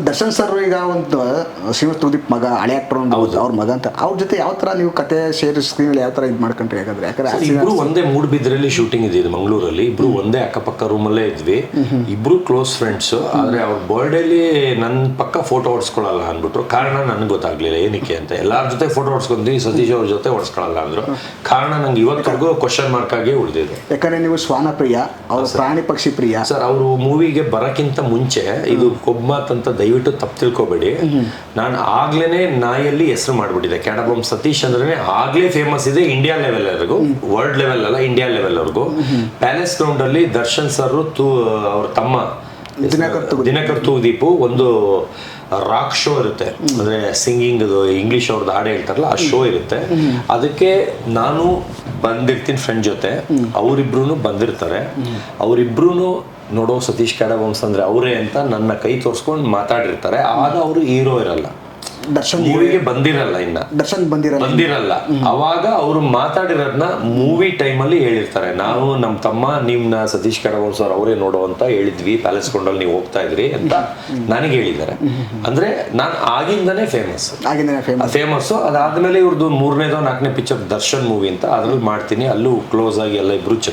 Darshan sir ಈಗ ಒಂದು ಶ್ರೀನಿವಾಸ್ ತುದೀಪ್ ಮಗ ಹಳೆ ಆಕ್ಟರ್ ಒಂದು ಅವ್ರ ಮಗ ಅಂತ ಅವ್ರ ಜೊತೆ ಯಾವ ಥರ ನೀವು ಕತೆ ಶೇರ್ ಸ್ಕ್ರೀನ್ ಯಾವ ಥರ ಇದು ಮಾಡ್ಕೊಂಡ್ರಿ? ಯಾಕಂದ್ರೆ ಇಬ್ರು ಒಂದೇ ಮೂಡುಬಿದ್ರೆಯಲ್ಲಿ ಶೂಟಿಂಗ್ ಇದ್ದಿದ್ದು ಮಂಗಳೂರಲ್ಲಿ. ಇಬ್ರು ಒಂದೇ ಅಕ್ಕಪಕ್ಕ ರೂಮಲ್ಲೇ ಇದ್ವಿ. ಇಬ್ರು ಕ್ಲೋಸ್ ಫ್ರೆಂಡ್ಸ್. ಆದ್ರೆ ಅವ್ರ ಬರ್ಡೇಲಿ ನನ್ನ ಪಕ್ಕ ಫೋಟೋ ಹೊಡ್ಸ್ಕೊಳಲ್ಲ ಅಂದ್ಬಿಟ್ರು. ಕಾರಣ ನನಗೆ ಗೊತ್ತಾಗ್ಲಿಲ್ಲ ಏನಕ್ಕೆ ಅಂತ. ಎಲ್ಲಾರ ಜೊತೆ ಫೋಟೋ ಹೊಡ್ಸ್ಕೊಂಡ್ವಿ, ಸತೀಶ್ ಅವ್ರ ಜೊತೆ ಹೊಡ್ಸ್ಕೊಳಲ್ಲ ಅಂದ್ರು. ಕಾರಣ ನಂಗೆ ಇವತ್ತಿಗೂ ಕ್ವಶನ್ ಮಾರ್ಕ್ ಆಗಿ ಉಳಿದಿದೆ. ಯಾಕಂದ್ರೆ ನೀವು ಶ್ವಾನ ಪ್ರಿಯ, ಅವ್ರ ಪ್ರಾಣಿ ಪಕ್ಷಿ ಪ್ರಿಯ ಸರ್. ಅವರು ಮೂವಿಗೆ ಬರಕ್ಕಿಂತ ಮುಂಚೆ ಇದು ಕೊಬ್ಬಾತ್ ಅಂತ ದಯವಿಟ್ಟು ತಪ್ಪು ತಿಳ್ಕೊಬೇಡಿ. ನಾನು ಆಗ್ಲೇನೆ ನಾಯಲ್ಲಿ ಹೆಸರು ಮಾಡ್ಬಿಟ್ಟಿದೆ. ಕ್ಯಾಡಬಾಂಬ್ ಸತೀಶ್ ಅಂದ್ರೆ ಆಗ್ಲೇ ಫೇಮಸ್ ಇದೆ ಇಂಡಿಯಾ ಲೆವೆಲ್ ವರೆಗೂ, ವರ್ಲ್ಡ್ ಲೆವೆಲ್ ಅಲ್ಲ ಇಂಡಿಯಾ ಲೆವೆಲ್ ವರೆಗೂ. ಪ್ಯಾಲೇಸ್ ಗ್ರೌಂಡ್ ಅಲ್ಲಿ ದರ್ಶನ್ ಸರ್ ಅವ್ರ ತಮ್ಮ ದಿನಕರ್ ತೂದೀಪು ಒಂದು ರಾಕ್ ಶೋ ಇರುತ್ತೆ, ಅಂದ್ರೆ ಸಿಂಗಿಂಗ್ ಇಂಗ್ಲಿಷ್ ಅವ್ರದ್ದು ಹಾಡು ಹೇಳ್ತಾರಲ್ಲ ಆ ಶೋ ಇರುತ್ತೆ. ಅದಕ್ಕೆ ನಾನು ಬಂದಿರ್ತೀನಿ ಫ್ರೆಂಡ್ ಜೊತೆ, ಅವರಿಬ್ರು ಬಂದಿರ್ತಾರೆ. ಅವರಿಬ್ರು ನೋಡೋ ಸತೀಶ್ ಕ್ಯಾಡಬಾಂಬ್ಸ್ ಅಂದ್ರೆ ಅವರೇ ಅಂತ ನನ್ನ ಕೈ ತೋರಿಸ್ಕೊಂಡು ಮಾತಾಡಿರ್ತಾರೆ. ಆಗ ಅವರು ಹೀರೋ ಇರಲ್ಲ, ದರ್ಶನ್ ಮೂವಿಗೆ ಬಂದಿರಲ್ಲ, ಇನ್ನ ದರ್ಶನ್ ಬಂದಿರಲ್ಲ. ಅವಾಗ ಅವರು ಮಾತಾಡಿರೋದನ್ನ ಮೂವಿ ಟೈಮಲ್ಲಿ ಹೇಳಿರ್ತಾರೆ. ನಾವು ನಮ್ಮ ತಮ್ಮ ನಿಮ್ನ ಸತೀಶ್ ಕ್ಯಾಡಬಾಂಬ್ಸ್ ಅವ್ರು ಅವರೇ ನೋಡೋ ಅಂತ ಹೇಳಿದ್ವಿ, ಪ್ಯಾಲೇಸ್ ಗ್ರೌಂಡಲ್ಲಿ ನೀವು ಹೋಗ್ತಾ ಇದ್ರಿ ಅಂತ ನನಗೆ ಹೇಳಿದ್ದಾರೆ. ಅಂದ್ರೆ ನಾನು ಆಗಿಂದನೇ ಫೇಮಸ್. ಅದಾದ್ಮೇಲೆ ಇವ್ರದ್ದು 3ನೇದೋ 4ನೇ ಪಿಕ್ಚರ್ ದರ್ಶನ್ ಮೂವಿ ಅಂತ ಅದ್ರಲ್ಲಿ ಮಾಡ್ತೀನಿ. ಅಲ್ಲೂ ಕ್ಲೋಸ್ ಆಗಿ ಎಲ್ಲ ಇಬ್ರು